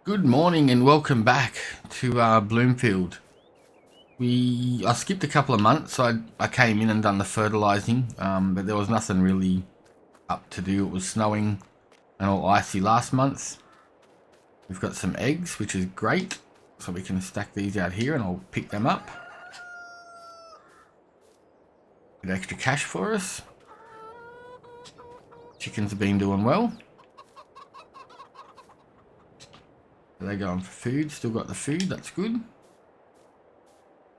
Good morning and welcome back to Bloomfield. I skipped a couple of months. I came in and done the fertilising, but there was nothing really up to do. It was snowing and all icy last month. We've got some eggs, which is great, so we can stack these out here and I'll pick them up. Get extra cash for us. Chickens have been doing well. They're going for food. Still got the food. That's good.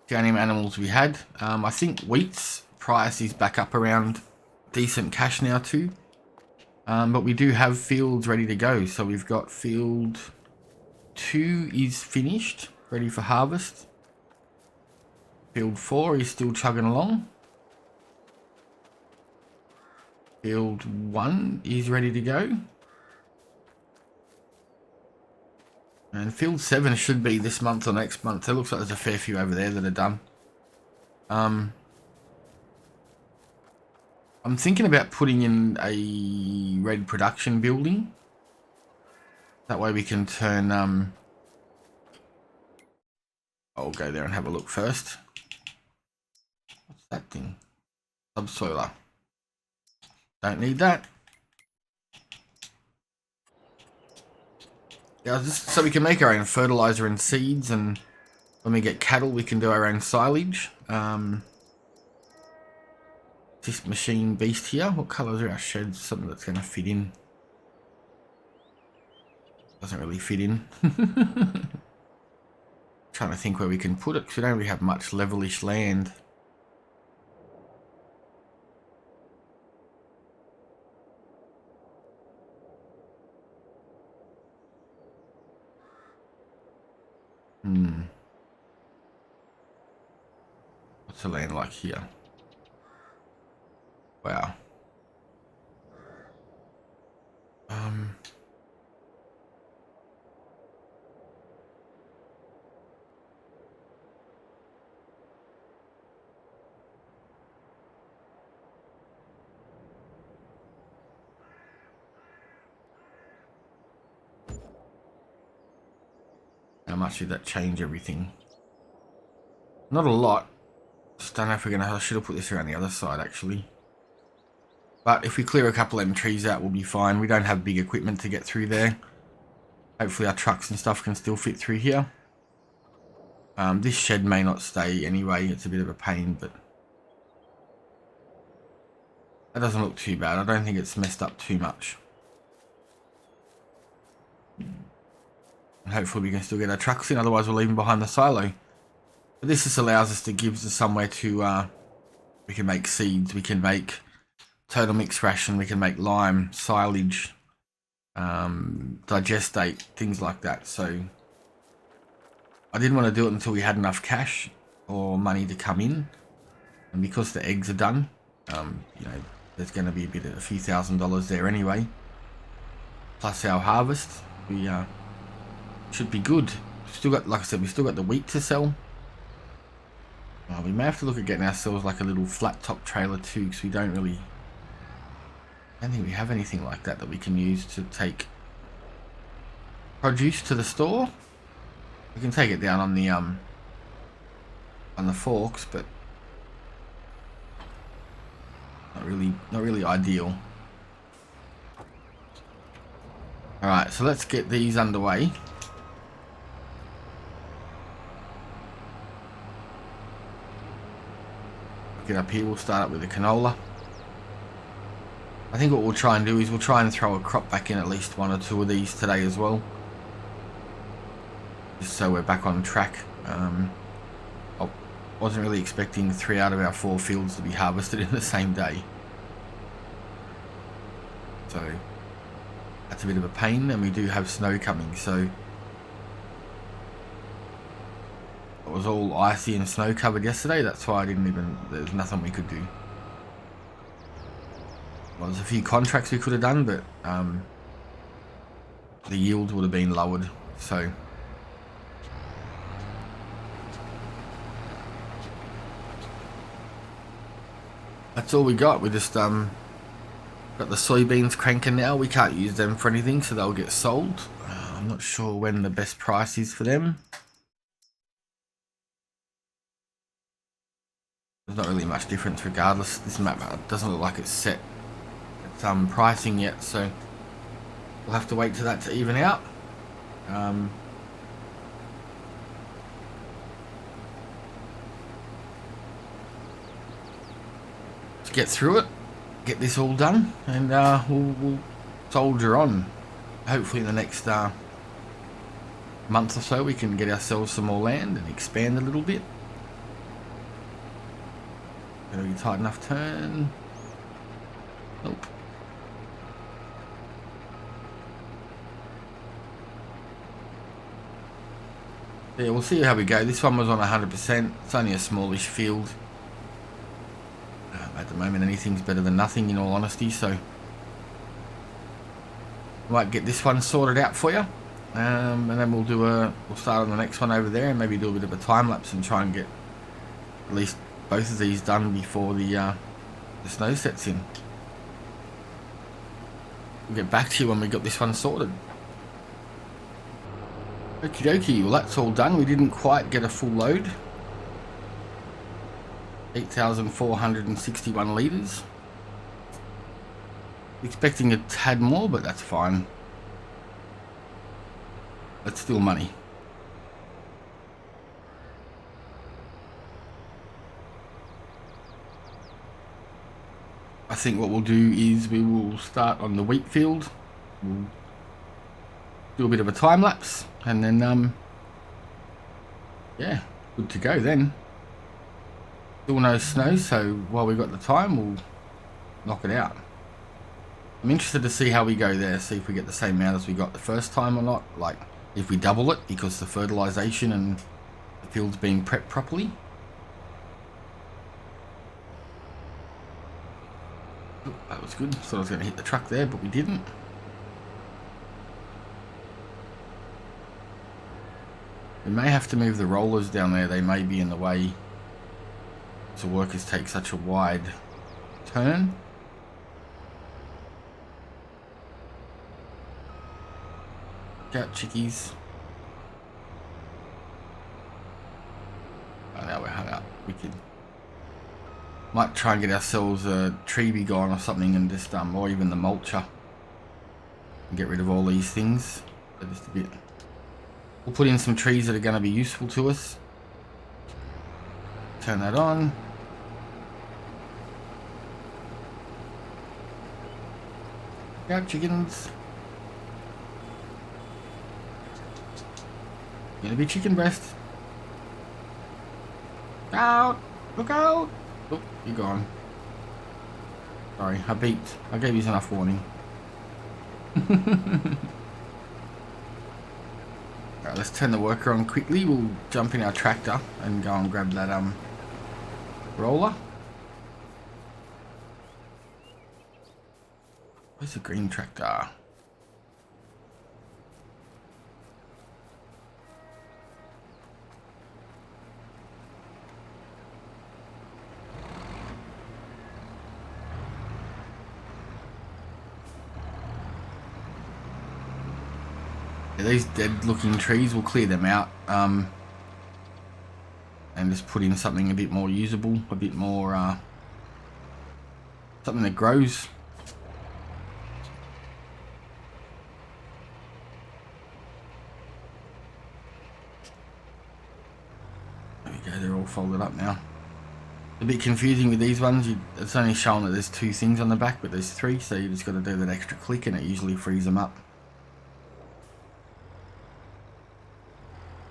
The only animals we had. I think wheat's price is back up around decent cash now too. But we do have fields ready to go. So we've got field 2 is finished, ready for harvest. Field 4 is still chugging along. Field 1 is ready to go. And field 7 should be this month or next month. It looks like there's a fair few over there that are done. I'm thinking about putting in a red production building. That way we can turn... I'll go there and have a look first. What's that thing? Subsoiler. Don't need that. Yeah, so we can make our own fertilizer and seeds, and when we get cattle we can do our own silage. This machine beast here, what colours are our sheds? Something that's going to fit in. Doesn't really fit in. Trying to think where we can put it, because we don't really have much levelish land. What's the land like here? Wow. How much did that change everything? Not a lot. Just don't know if we're gonna. I should have put this around the other side actually. But if we clear a couple of them trees out, we'll be fine. We don't have big equipment to get through there. Hopefully our trucks and stuff can still fit through here. This shed may not stay anyway. It's a bit of a pain, but that doesn't look too bad. I don't think it's messed up too much. And hopefully we can still get our trucks in, otherwise we'll leave them behind the silo. But this just allows us to give us somewhere to, we can make seeds, we can make total mix ration, we can make lime, silage, digestate, things like that. So I didn't want to do it until we had enough cash or money to come in. And because the eggs are done, you know, there's going to be a few $1,000s there anyway. Plus our harvest, we should be good. Still got, like I said, we still got the wheat to sell. We may have to look at getting ourselves like a little flat top trailer too, because we don't really, I don't think we have anything like that we can use to take produce to the store. We can take it down on the forks, but not really ideal. All right, so let's get these underway. Get up here, we'll start up with the canola. I think what we'll try and do is we'll try and throw a crop back in, at least 1 or 2 of these today as well. Just so we're back on track. I wasn't really expecting 3 out of our 4 fields to be harvested in the same day. So that's a bit of a pain, and we do have snow coming, so it was all icy and snow covered yesterday. That's why there's nothing we could do. Well, there's a few contracts we could have done, but the yield would have been lowered, so that's all we got. We just got the soybeans cranking now. We can't use them for anything, so they'll get sold. I'm not sure when the best price is for them. There's not really much difference regardless. This map doesn't look like it's set at pricing yet, so we'll have to wait till that to even out. Let's get through it, get this all done, and we'll soldier on. Hopefully in the next month or so we can get ourselves some more land and expand a little bit. Gonna be tight enough turn. Nope. Yeah, we'll see how we go. This one was on 100%. It's only a smallish field. At the moment, anything's better than nothing, in all honesty. So, might get this one sorted out for you, and then we'll start on the next one over there, and maybe do a bit of a time lapse and try and get at least both of these done before the snow sets in. We'll get back to you when we got this one sorted. Okie dokie, well that's all done. We didn't quite get a full load. 8,461 litres. Expecting a tad more, but that's fine. That's still money. I think what we'll do is we will start on the wheat field. We'll do a bit of a time lapse, and then yeah, good to go then. Still no snow, so while we got the time, we'll knock it out. I'm interested to see how we go there, see if we get the same amount as we got the first time or not, like if we double it because the fertilization and the field's being prepped properly. Oh, that was good. Thought I was going to hit the truck there, but we didn't. We may have to move the rollers down there. They may be in the way, so workers take such a wide turn. Look out, chickies. Oh, now we're hung up. We could might try and get ourselves a tree be gone or something, and just or even the mulcher, and get rid of all these things. So just a bit. We'll put in some trees that are going to be useful to us. Turn that on. Look out, chickens. Gonna be chicken breast. Look out! Look out! Oh, you're gone. Sorry, I beeped. I gave you enough warning. Alright, let's turn the worker on quickly. We'll jump in our tractor and go and grab that roller. Where's the green tractor? These dead looking trees, will clear them out and just put in something a bit more usable, a bit more something that grows. There we go, they're all folded up now. A bit confusing with these ones. It's only showing that there's 2 things on the back, but there's 3, so you just got to do that extra click and it usually frees them up.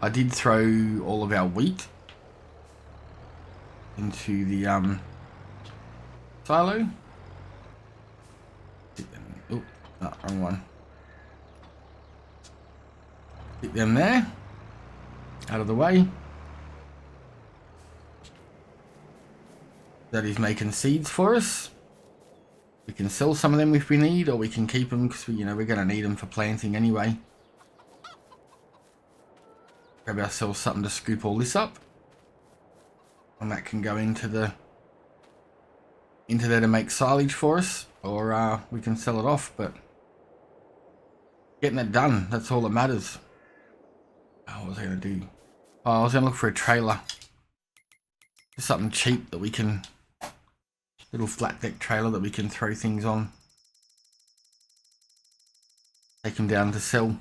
I did throw all of our wheat into the silo. Oh, no, wrong one. Get them there, out of the way. That is making seeds for us. We can sell some of them if we need, or we can keep them because we're going to need them for planting anyway. Grab ourselves something to scoop all this up, and that can go into there to make silage for us, or we can sell it off. But getting it done. That's all that matters. Oh, what was I going to do? Oh, I was going to look for a trailer. Just something cheap that we can... Little flat deck trailer that we can throw things on. Take them down to sell.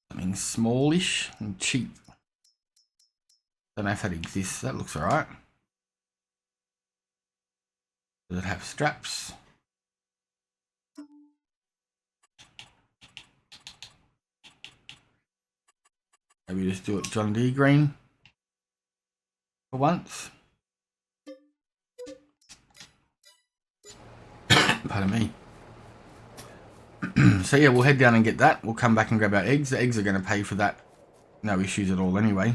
Something smallish and cheap. Don't know if that exists. That looks alright. Does it have straps? Maybe just do it John Deere green for once. Pardon me. So yeah, we'll head down and get that. We'll come back and grab our eggs. The eggs are going to pay for that. No issues at all anyway.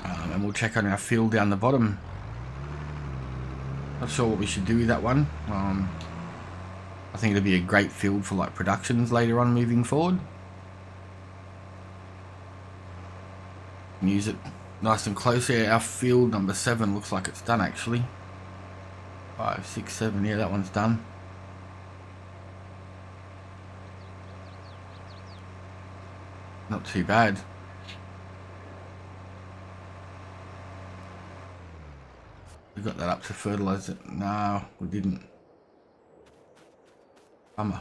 And we'll check on our field down the bottom. Not sure what we should do with that one. I think it'll be a great field for like productions later on moving forward. Use it nice and close here. Our field number 7 looks like it's done actually. 5, 6, 7, yeah, that one's done. Not too bad. We got that up to fertilize it. No, we didn't. Bummer.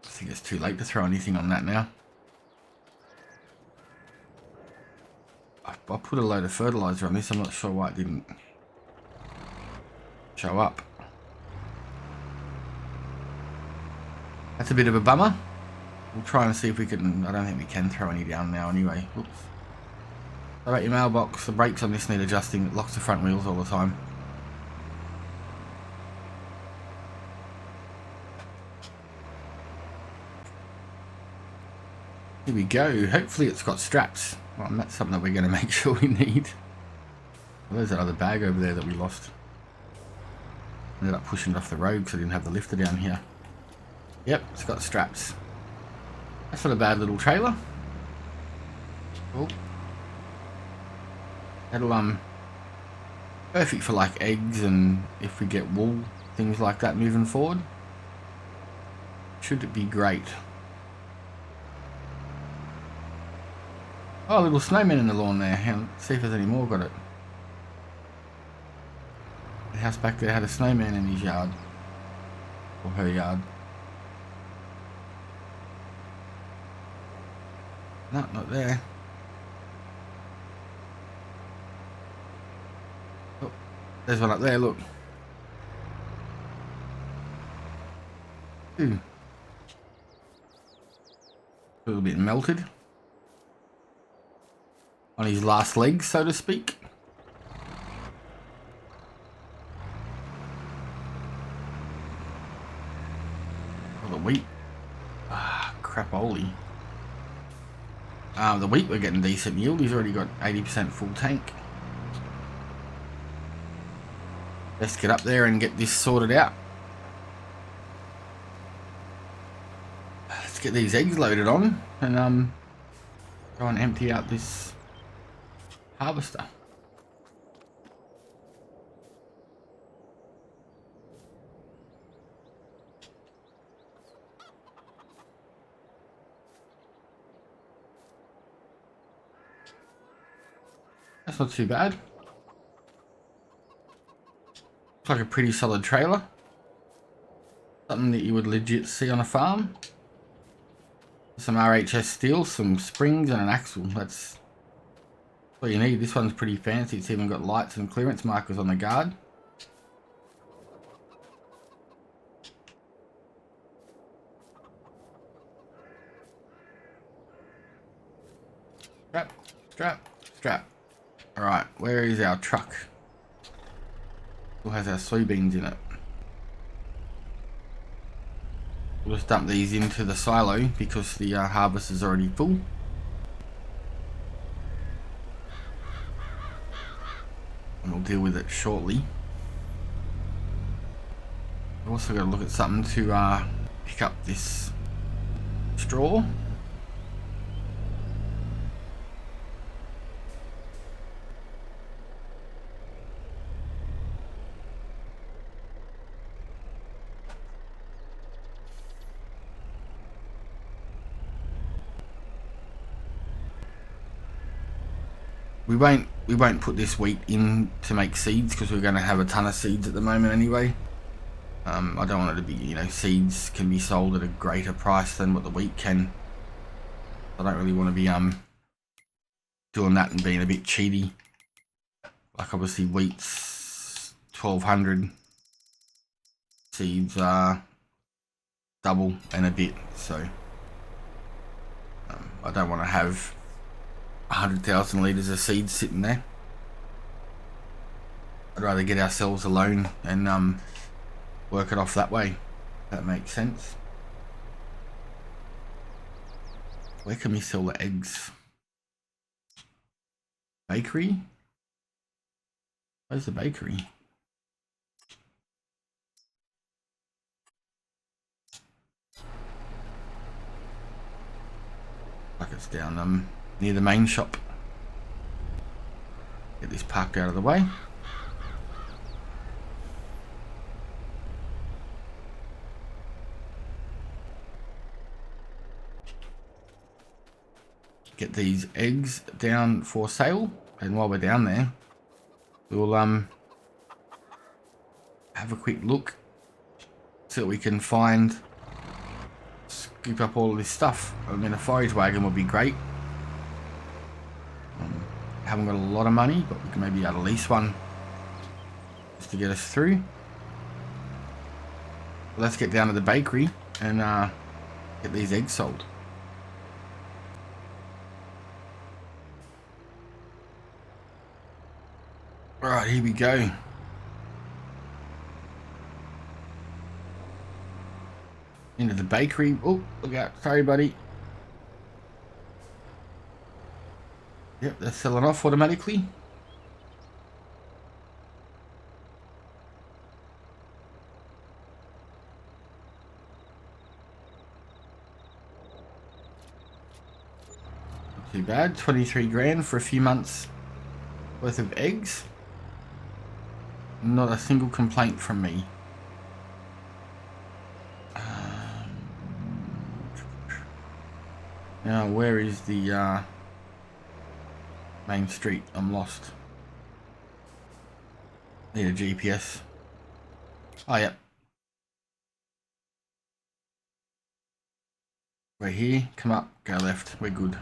I think it's too late to throw anything on that now. I put a load of fertilizer on this. I'm not sure why it didn't show up. That's a bit of a bummer. We'll try and see if we can... I don't think we can throw any down now anyway. Oops. How about your mailbox? The brakes on this need adjusting. It locks the front wheels all the time. Here we go. Hopefully it's got straps. Well, that's something that we're going to make sure we need. Well, there's that other bag over there that we lost. Ended up pushing it off the road because I didn't have the lifter down here. Yep, it's got straps. That's not a bad little trailer. Oh. That'll perfect for like eggs and if we get wool, things like that moving forward. Should it be great. Oh, a little snowman in the lawn there. Let's see if there's any more. Got it. The house back there had a snowman in his yard. Or her yard. No, not there. Oh, there's one up there, look. Ooh. A little bit melted. On his last legs, so to speak. Oh, the wheat. Ah, crapoly. The wheat we're getting decent yield. He's already got 80% full tank. Let's get up there and get this sorted out. Let's get these eggs loaded on and go and empty out this harvester. That's not too bad. Looks like a pretty solid trailer. Something that you would legit see on a farm. Some RHS steel, some springs and an axle. That's all you need. This one's pretty fancy. It's even got lights and clearance markers on the guard. Strap, strap, strap. Alright, where is our truck? Still has our soybeans in it. We'll just dump these into the silo because the harvest is already full. And we'll deal with it shortly. We've also got to look at something to pick up this straw. We won't put this wheat in to make seeds because we're going to have a ton of seeds at the moment anyway. I don't want it to be, you know, seeds can be sold at a greater price than what the wheat can. I don't really want to be doing that and being a bit cheaty. Like obviously wheat's 1200, seeds are double and a bit, so I don't want to have 100,000 litres of seeds sitting there. I'd rather get ourselves a loan and work it off that way. If that makes sense. Where can we sell the eggs? Bakery? Where's the bakery? Like it's down near the main shop. Get this parked out of the way. Get these eggs down for sale, and while we're down there, we'll have a quick look, see what we can find. Scoop up all of this stuff. I mean, a forage wagon would be great. Haven't got a lot of money, but we can maybe add a lease one just to get us through. Let's get down to the bakery and get these eggs sold. Alright, here we go. Into the bakery. Oh, look out. Sorry, buddy. Yep, they're selling off automatically. Not too bad. 23 grand for a few months worth of eggs. Not a single complaint from me. Now, where is the main street? I'm lost. Need a GPS. Oh, yep. We're here. Come up. Go left. We're good.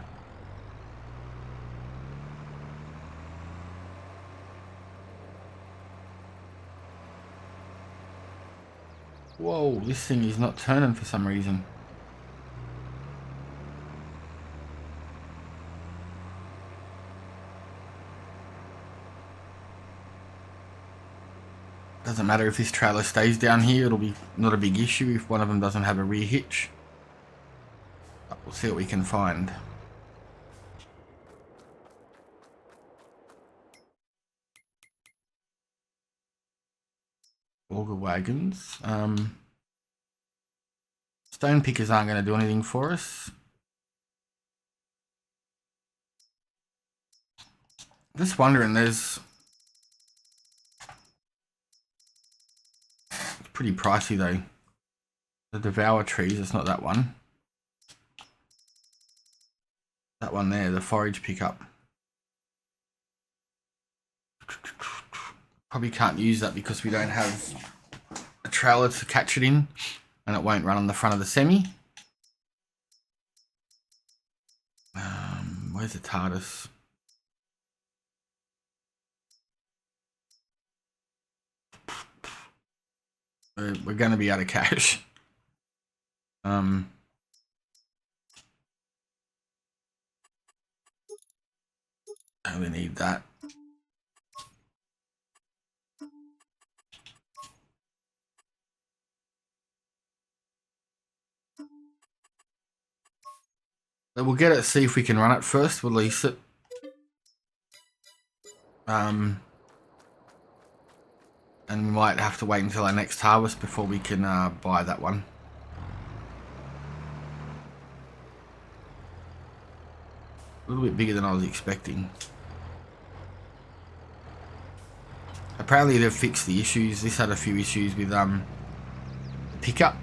Whoa, this thing is not turning for some reason. Doesn't matter if this trailer stays down here, it'll be not a big issue if one of them doesn't have a rear hitch. But we'll see what we can find. Auger wagons. Stone pickers aren't going to do anything for us. Just wondering, it's pretty pricey though. The devour trees, it's not that one. That one there, the forage pickup. Probably can't use that because we don't have a trailer to catch it in, and it won't run on the front of the semi. Where's the TARDIS? We're going to be out of cash. We need that. We'll get it, see if we can run it first, we'll lease it. And we might have to wait until our next harvest before we can buy that one. A little bit bigger than I was expecting. Apparently they've fixed the issues. This had a few issues with the pickup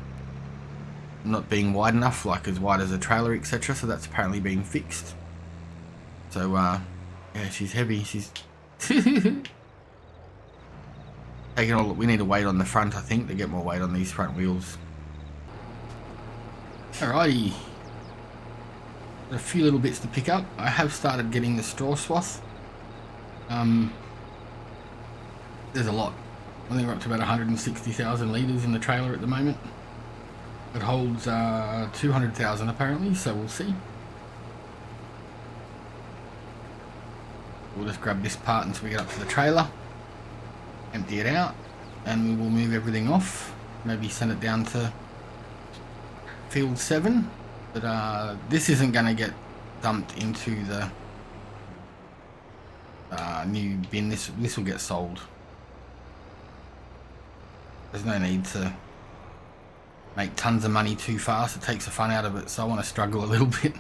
not being wide enough, like as wide as a trailer, etc. So that's apparently being fixed. So Yeah, she's heavy. She's taking all. We need to weight on the front, I think, to get more weight on these front wheels. Alrighty. A few little bits to pick up. I have started getting the straw swath. There's a lot. I think we're up to about 160,000 litres in the trailer at the moment. It holds 200,000 apparently, so we'll see. We'll just grab this part until we get up to the trailer, empty it out, and we will move everything off. Maybe send it down to field 7. But this isn't going to get dumped into the new bin. This will get sold. There's no need to make tons of money too fast. It takes the fun out of it, so I want to struggle a little bit.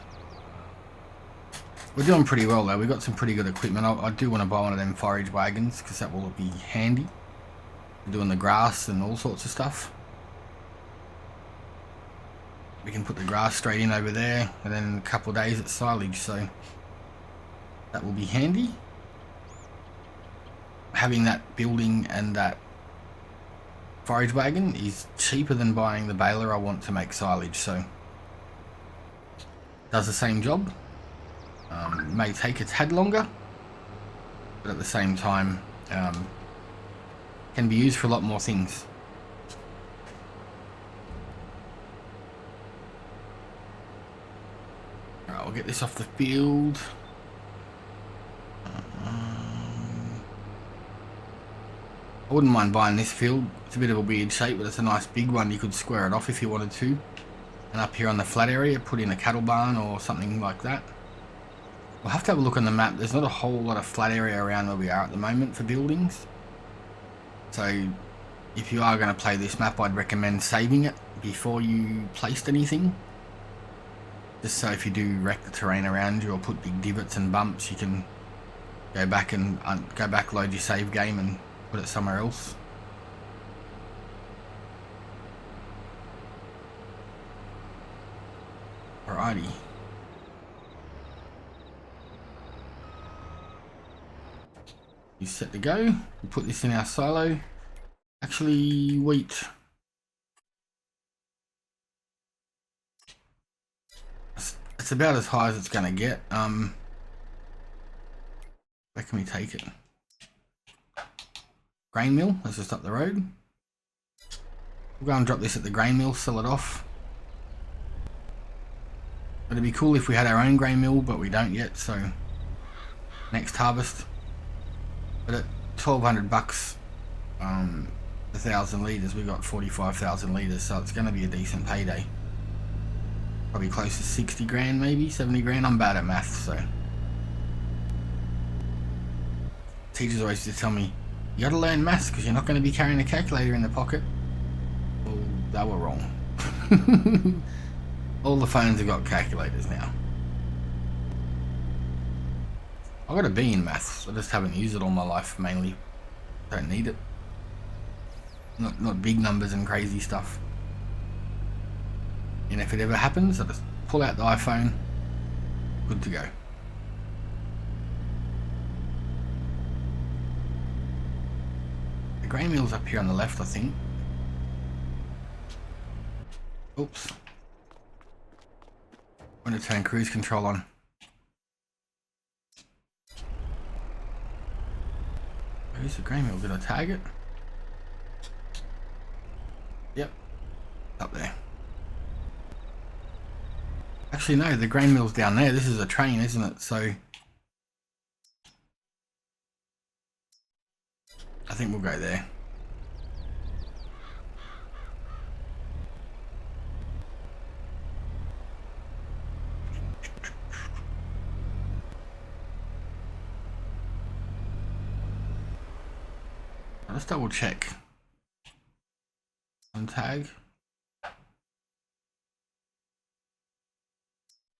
We're doing pretty well though. We've got some pretty good equipment. I do want to buy one of them forage wagons because that will be handy for doing the grass and all sorts of stuff. We can put the grass straight in over there, and then in a couple of days it's silage, so that will be handy. Having that building and that forage wagon is cheaper than buying the baler I want to make silage, so does the same job. May take a tad longer, but at the same time can be used for a lot more things. Alright, we'll get this off the field. I wouldn't mind buying this field. It's a bit of a weird shape, but it's a nice big one. You could square it off if you wanted to. And up here on the flat area, put in a cattle barn or something like that. We'll have to have a look on the map. There's not a whole lot of flat area around where we are at the moment for buildings. So if you are going to play this map, I'd recommend saving it before you placed anything. Just so if you do wreck the terrain around you or put big divots and bumps, you can go back and load your save game and put it somewhere else. Alrighty. He's set to go. We'll put this in our silo. Actually, wheat. It's about as high as it's going to get. Where can we take it? Grain mill, that's just up the road. We'll go and drop this at the grain mill, sell it off. It'd be cool if we had our own grain mill, but we don't yet, so next harvest. But at 1,200 bucks, 1,000 litres, we got 45,000 litres, so it's going to be a decent payday. Probably close to 60 grand, maybe 70 grand. I'm bad at maths, so teachers always just tell me, you got to learn maths because you're not going to be carrying a calculator in the pocket. Well, they were wrong. All the phones have got calculators now. I got a B in maths. I just haven't used it all my life. Mainly, don't need it. Not big numbers and crazy stuff. And if it ever happens, I just pull out the iPhone. Good to go. The grain mill's up here on the left, I think. Oops. I'm going to turn cruise control on. Where's the grain mill? Did I tag it? Yep. Up there. Actually, no, the grain mill's down there. This is a train, isn't it? So I think we'll go there. Let's double check. Untag.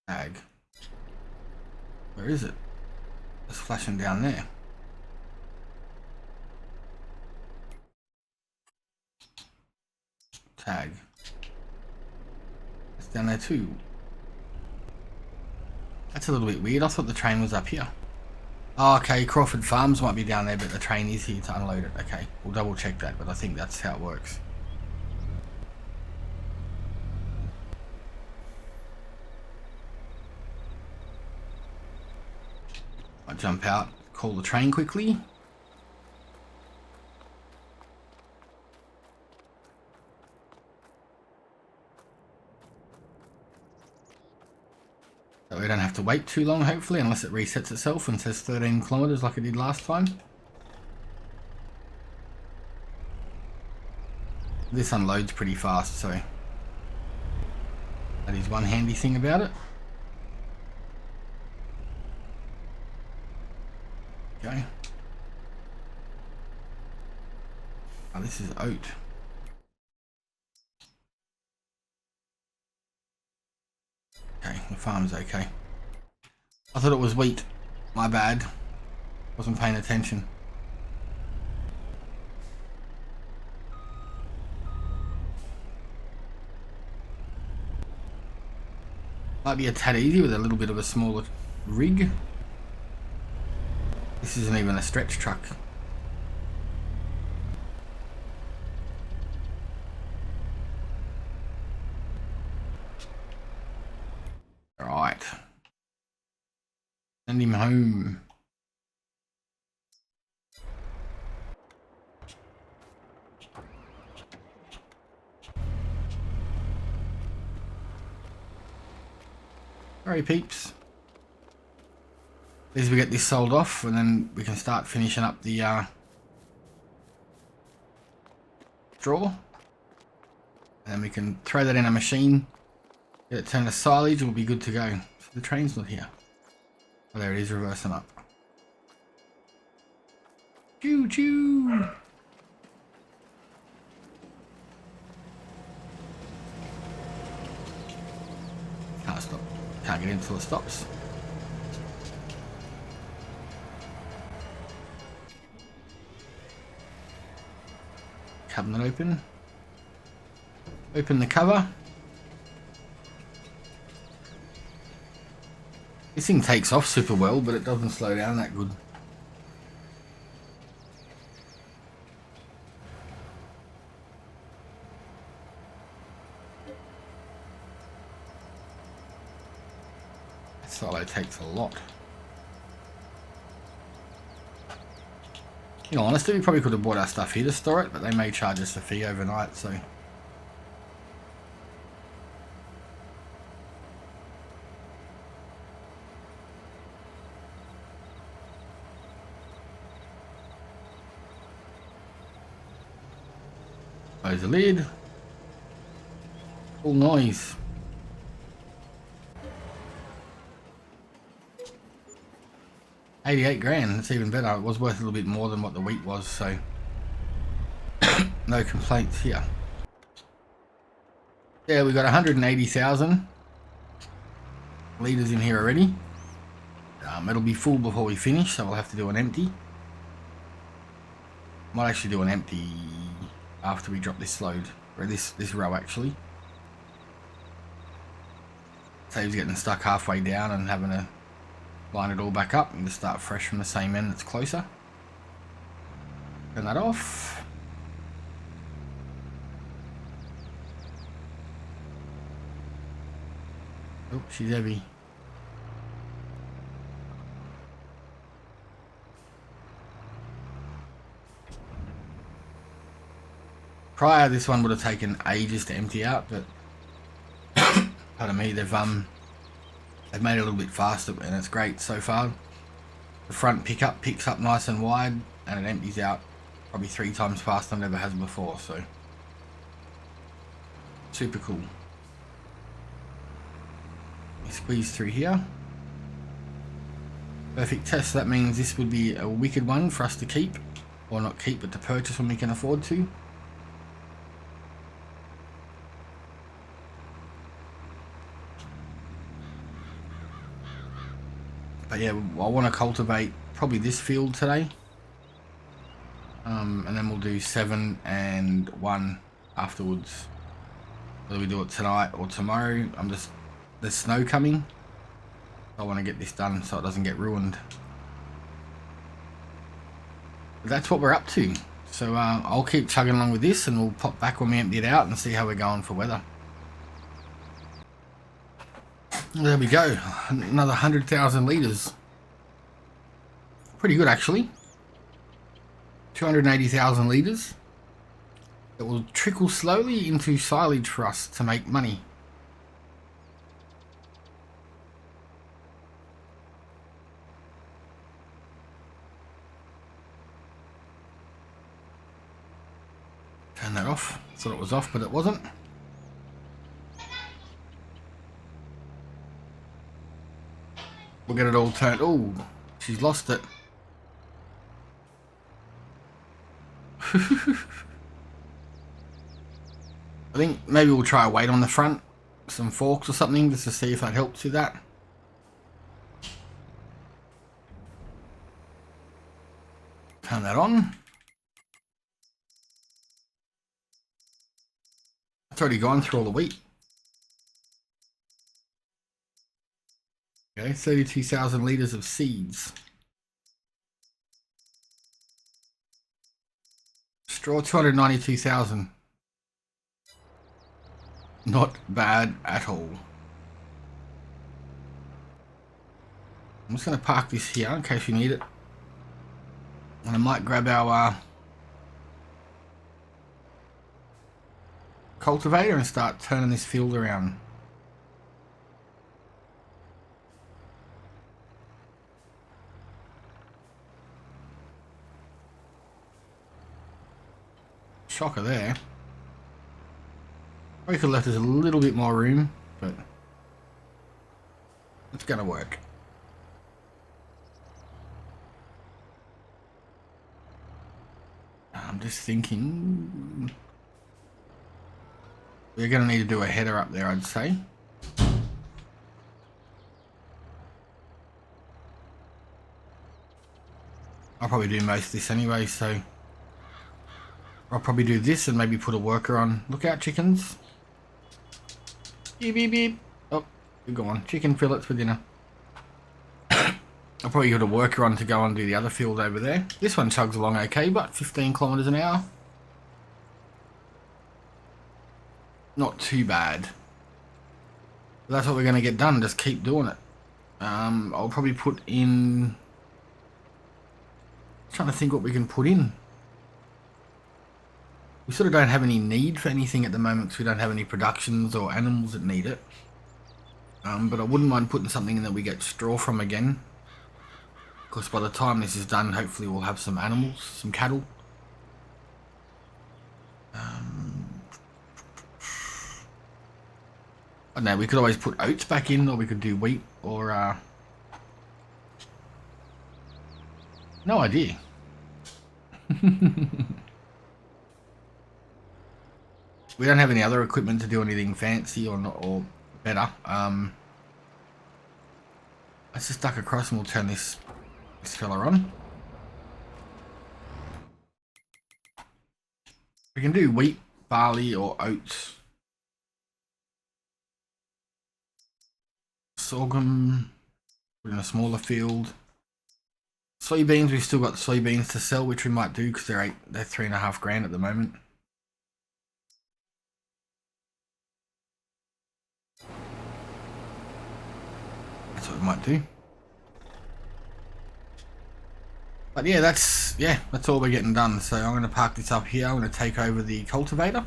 Tag. Where is it? It's flashing down there. Tag. It's down there too. That's a little bit weird. I thought the train was up here. Oh, okay, Crawford Farms might be down there, but the train is here to unload it. Okay, we'll double check that, but I think that's how it works. I'll jump out, call the train quickly. So we don't have to wait too long, hopefully, unless it resets itself and says 13 kilometers like it did last time. This unloads pretty fast, so that is one handy thing about it. Okay. Oh, this is oat. Okay, the farm's okay. I thought it was wheat. My bad. Wasn't paying attention. Might be a tad easier with a little bit of a smaller rig. This isn't even a stretch truck. Alright. Send him home. Sorry, peeps. At least we get this sold off, and then we can start finishing up the straw. And then we can throw that in a machine, get it turned to silage, we'll be good to go. So the train's not here. Oh, there it is, reversing up. Choo choo! Can't stop. Can't get in until it stops. Cabinet open. Open the cover. This thing takes off super well, but it doesn't slow down that good. Silo takes a lot. You know, honestly, we probably could have bought our stuff here to store it, but they may charge us a fee overnight, so. Close the lid. Full noise. $88 grand, that's even better. It was worth a little bit more than what the wheat was, so no complaints here. Yeah, we got 180,000 litres in here already. It'll be full before we finish, so we'll have to do an empty. Might actually do an empty after we drop this load, or this row actually. Saves getting stuck halfway down and having to line it all back up and just start fresh from the same end that's closer. Turn that off. Oh, she's heavy. Prior, this one would have taken ages to empty out, but pardon me, they've made it a little bit faster, and it's great so far. The front pickup picks up nice and wide, and it empties out probably 3 times faster than it ever has before, so super cool. You squeeze through here. Perfect test. That means this would be a wicked one for us to keep, or not keep, but to purchase when we can afford to. But yeah, I want to cultivate probably this field today, and then we'll do 7 and 1 afterwards. Whether we do it tonight or tomorrow, there's snow coming. I want to get this done so it doesn't get ruined. that's what we're up to. So I'll keep chugging along with this, and we'll pop back when we empty it out and see how we're going for weather. There we go, another 100,000 litres. Pretty good actually. 280,000 litres. It will trickle slowly into silage for us to make money. Turn that off. Thought it was off, but it wasn't. We'll get it all turned. Oh, she's lost it. I think maybe we'll try a weight on the front, some forks or something, just to see if that helps with that. Turn that on. It's already gone through all the wheat. Okay, 32,000 litres of seeds. Straw, 292,000. Not bad at all. I'm just going to park this here in case you need it. And I might grab our cultivator and start turning this field around. Shocker there. We could have left us a little bit more room, but it's gonna work. I'm just thinking we're gonna need to do a header up there, I'd say. I'll probably do most of this anyway, so I'll probably do this and maybe put a worker on. Look out, chickens. Beep, beep, beep. Oh, you're gone. Chicken fillets for dinner. I'll probably get a worker on to go and do the other field over there. This one chugs along okay, but 15 kilometers an hour. Not too bad. But that's what we're going to get done. Just keep doing it. I'll probably put in... trying to think what we can put in. We sort of don't have any need for anything at the moment because we don't have any productions or animals that need it. But I wouldn't mind putting something in that we get straw from again. Because by the time this is done, hopefully we'll have some animals, some cattle. I don't know, we could always put oats back in, or we could do wheat, or... no idea. We don't have any other equipment to do anything fancy or not, or better. Let's just duck across and we'll turn this fella on. We can do wheat, barley, or oats. Sorghum, put in a smaller field. Soybeans, we've still got soybeans to sell, which we might do because they're $3.5 grand at the moment. That's what we might do. But yeah, that's all we're getting done. So I'm going to park this up here. I'm going to take over the cultivator,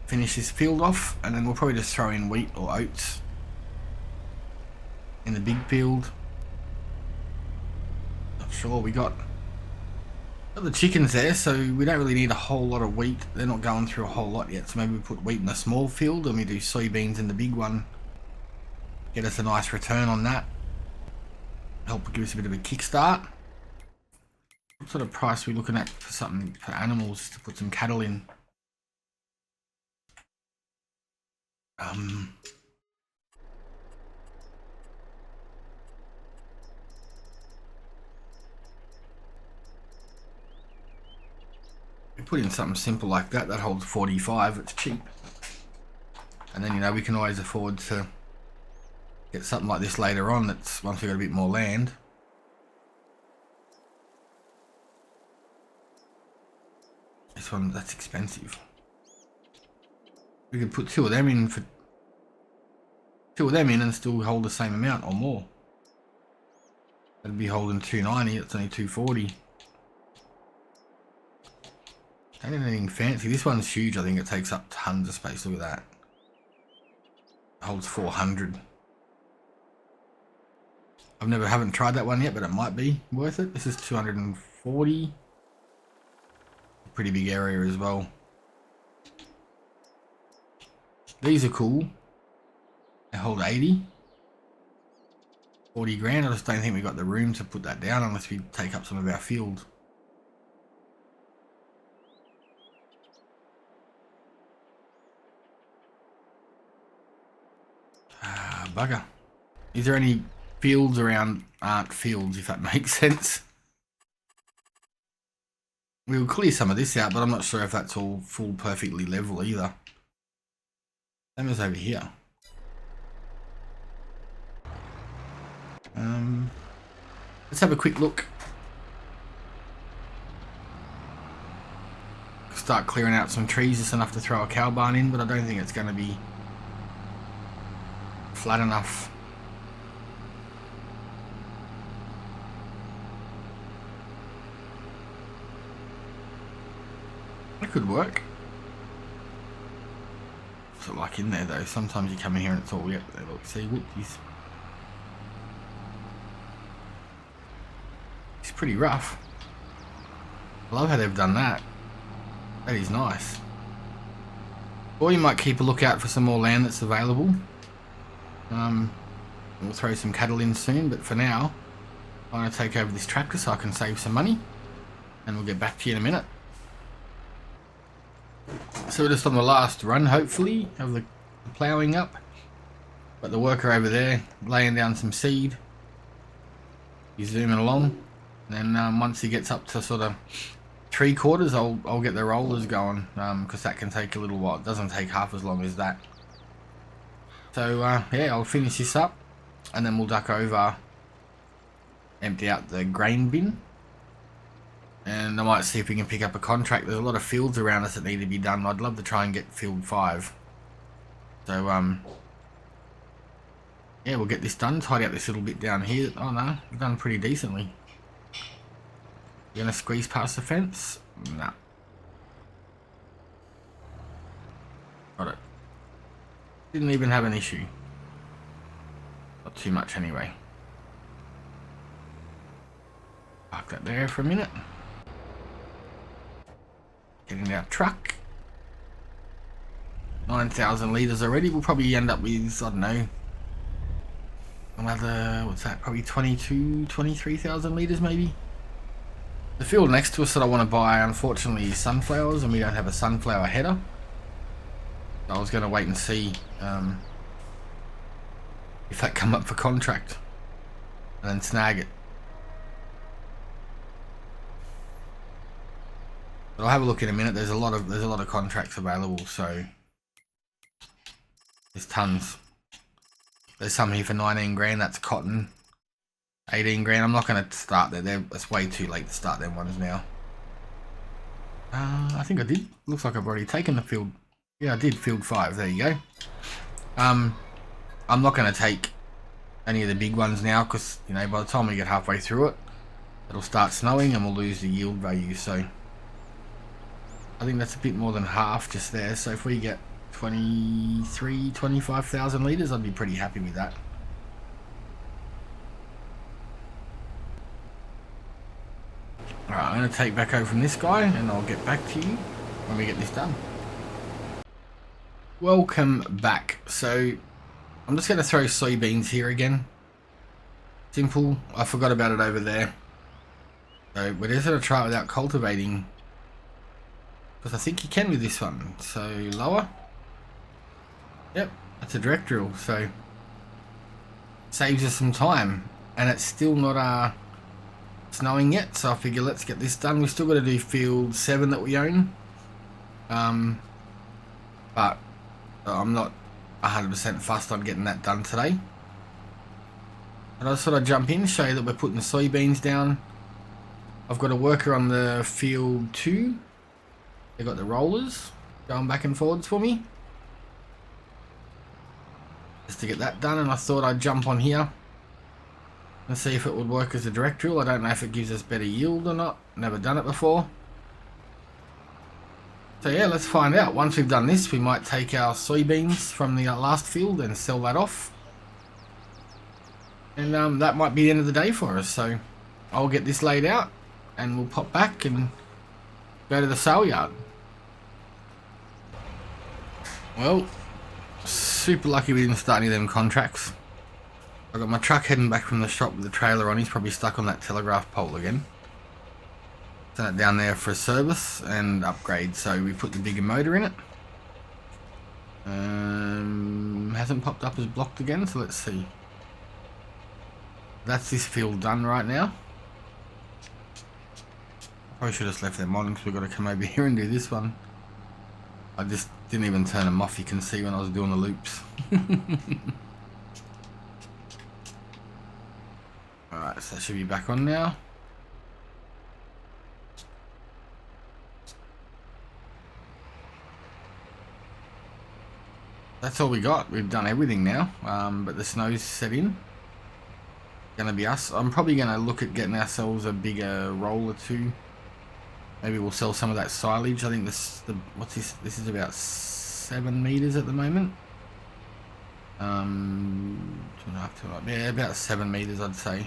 finish this field off, and then we'll probably just throw in wheat or oats in the big field. Not sure. We got the chickens there, so we don't really need a whole lot of wheat. They're not going through a whole lot yet, so maybe we put wheat in a small field and we do soybeans in the big one. Get us a nice return on that. Help give us a bit of a kickstart. What sort of price are we looking at for something for animals to put some cattle in? We put in something simple like that holds 45. It's cheap, and then we can always afford to get something like this later on. That's once we've got a bit more land. This one, that's expensive. We could put two of them in and still hold the same amount or more. That'd be holding 290, it's only 240. Don't need anything fancy. This one's huge, I think it takes up tons of space. Look at that. It holds 400. Haven't tried that one yet, but it might be worth it. This is 240. Pretty big area as well. These are cool. They hold 80. 40 grand. I just don't think we got the room to put that down unless we take up some of our field. Bugger. Is there any fields around aren't fields, if that makes sense? We'll clear some of this out, but I'm not sure if that's all full perfectly level either. Same as over here. Let's have a quick look. Start clearing out some trees just enough to throw a cow barn in, but I don't think it's going to be flat enough. It could work. What's it like in there though? Sometimes you come in here and it's all wet. Look, see, whoopsies. It's pretty rough. I love how they've done that. That is nice. Or you might keep a lookout for some more land that's available. We'll throw some cattle in soon, but for now, I'm going to take over this tractor so I can save some money. And we'll get back to you in a minute. So we're just on the last run, hopefully, of the ploughing up. Got the worker over there laying down some seed. He's zooming along. And then once he gets up to sort of 3/4, I'll get the rollers going, because that can take a little while. It doesn't take half as long as that. So yeah, I'll finish this up and then we'll duck over, empty out the grain bin, and I might see if we can pick up a contract. There's a lot of fields around us that need to be done. I'd love to try and get field 5. So yeah, we'll get this done, tidy up this little bit down here. Oh no, we've done pretty decently. You gonna squeeze past the fence? No. Got it. Didn't even have an issue. Not too much anyway. Park that there for a minute. Get in our truck. 9,000 litres already. We'll probably end up with, I don't know, another, what's that, probably 23,000 litres maybe. The field next to us that I want to buy, unfortunately, is sunflowers, and we don't have a sunflower header. I was going to wait and see if that come up for contract, and then snag it. But I'll have a look in a minute. There's a lot of contracts available, so there's tons. There's some here for 19 grand. That's cotton. 18 grand. I'm not going to start there. It's way too late to start them ones now. I think I did. Looks like I've already taken the field. Yeah, I did field 5. There you go. I'm not going to take any of the big ones now because, you know, by the time we get halfway through it, it'll start snowing and we'll lose the yield value. So I think that's a bit more than half just there. So if we get 25,000 litres, I'd be pretty happy with that. Alright, I'm going to take back over from this guy and I'll get back to you when we get this done. Welcome back. So I'm just going to throw soybeans here again. Simple. I forgot about it over there. So we're just going to try it without cultivating, because I think you can with this one. So lower. Yep, that's a direct drill. So saves us some time, and it's still not snowing yet, so I figure let's get this done. We've still got to do field 7 that we own, but I'm not 100% fussed on getting that done today. And I just thought I'd jump in, show you that we're putting the soybeans down. I've got a worker on the field 2, They got the rollers going back and forwards for me. Just to get that done, and I thought I'd jump on here and see if it would work as a direct drill. I don't know if it gives us better yield or not. Never done it before. So yeah, let's find out. Once we've done this, we might take our soybeans from the last field and sell that off. And that might be the end of the day for us. So I'll get this laid out and we'll pop back and go to the sale yard. Well, super lucky we didn't start any of them contracts. I got my truck heading back from the shop with the trailer on. He's probably stuck on that telegraph pole again. Sent it down there for a service and upgrade. So we put the bigger motor in it. Hasn't popped up as blocked again, so let's see. That's this field done right now. Probably should have just left them on because we've got to come over here and do this one. I just didn't even turn them off, you can see when I was doing the loops. Alright, so that should be back on now. That's all we got. We've done everything now, but the snow's set in. Gonna be us. I'm probably gonna look at getting ourselves a bigger roll or two. Maybe we'll sell some of that silage. I think what's this? This is about 7 meters at the moment. 2.5, yeah, about 7 meters I'd say.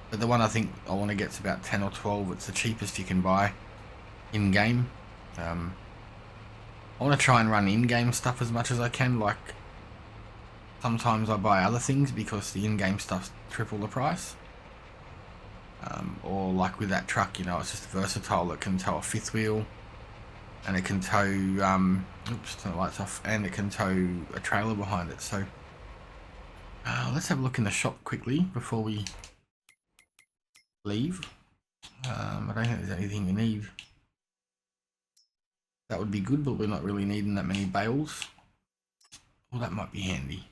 But the one I think I want to get is about 10 or 12. It's the cheapest you can buy in game. I want to try and run in-game stuff as much as I can. Like sometimes I buy other things because the in-game stuff's triple the price. Or like with that truck, you know, it's just versatile. It can tow a fifth wheel, and it can tow, oops, turn the lights off, and it can tow a trailer behind it. So let's have a look in the shop quickly before we leave. I don't think there's anything we need. That would be good, but we're not really needing that many bales. Well, that might be handy.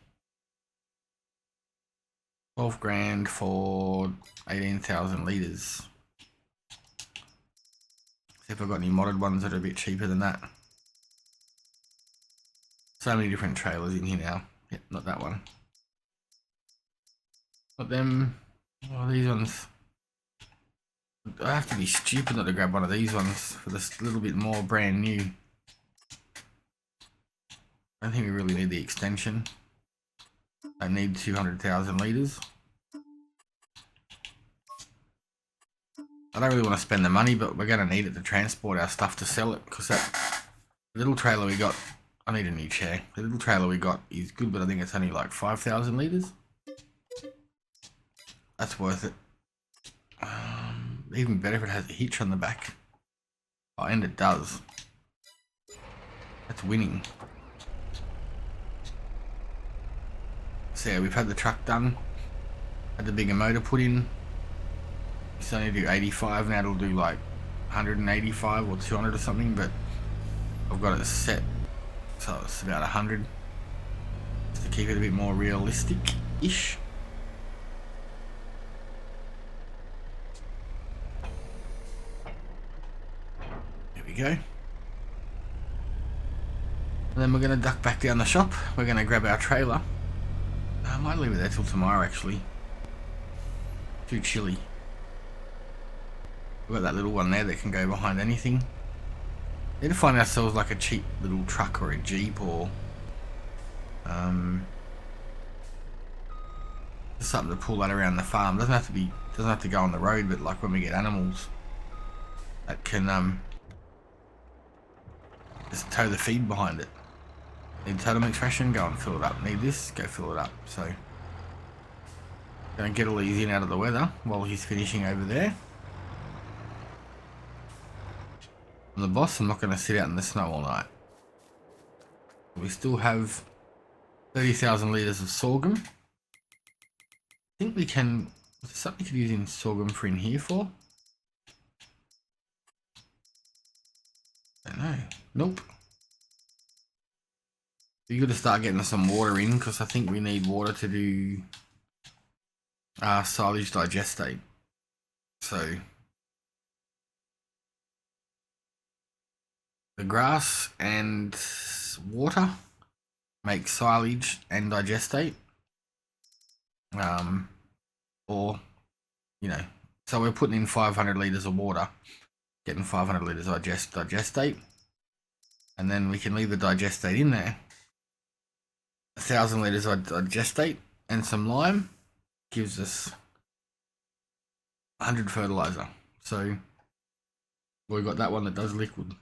12 grand for 18,000 litres. See if I've got any modded ones that are a bit cheaper than that. So many different trailers in here now. Yep, not that one. Not them. Oh, these ones. I have to be stupid not to grab one of these ones for this little bit more brand new. I don't think we really need the extension. I need 200,000 litres. I don't really want to spend the money, but we're going to need it to transport our stuff to sell it, because that little trailer we got, I need a new chair. The little trailer we got is good, but I think it's only like 5,000 litres. That's worth it. Even better if it has a hitch on the back. Oh, and it does. That's winning. So yeah, we've had the truck done. Had the bigger motor put in. It's only do 85 now. It'll do like 185 or 200 or something, but I've got it set so it's about 100 just to keep it a bit more realistic-ish. There we go. And then we're going to duck back down the shop. We're going to grab our trailer. I might leave it there till tomorrow actually. Too chilly. We've got that little one there that can go behind anything. Need to find ourselves like a cheap little truck or a Jeep or just something to pull that around the farm. Doesn't have to go on the road, but like when we get animals that can just tow the feed behind it. Need totem extraction, go and fill it up. Need this, go fill it up. So gonna get all these in out of the weather while he's finishing over there. I'm the boss, I'm not going to sit out in the snow all night. We still have 30,000 litres of sorghum. I think we can, is there something we could use in sorghum for in here for? I don't know. Nope. Be good to start getting some water in, because I think we need water to do silage digestate. So the grass and water make silage and digestate. Or, you know, so we're putting in 500 litres of water, getting 500 litres of digestate, and then we can leave the digestate in there. 1,000 litres of digestate and some lime gives us 100 fertilizer. So we've got that one that does liquid,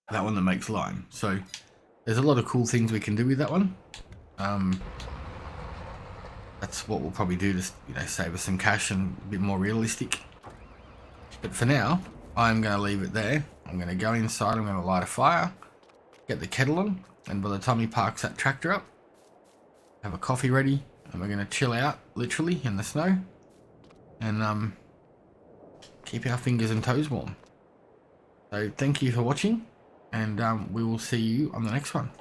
that one that makes lime. So there's a lot of cool things we can do with that one. That's what we'll probably do to, you know, save us some cash and a bit more realistic. But for now, I'm going to leave it there. I'm going to go inside, I'm going to light a fire, get the kettle on, and by the time he parks that tractor up, have a coffee ready, and we're going to chill out, literally, in the snow, and keep our fingers and toes warm. So thank you for watching, and we will see you on the next one.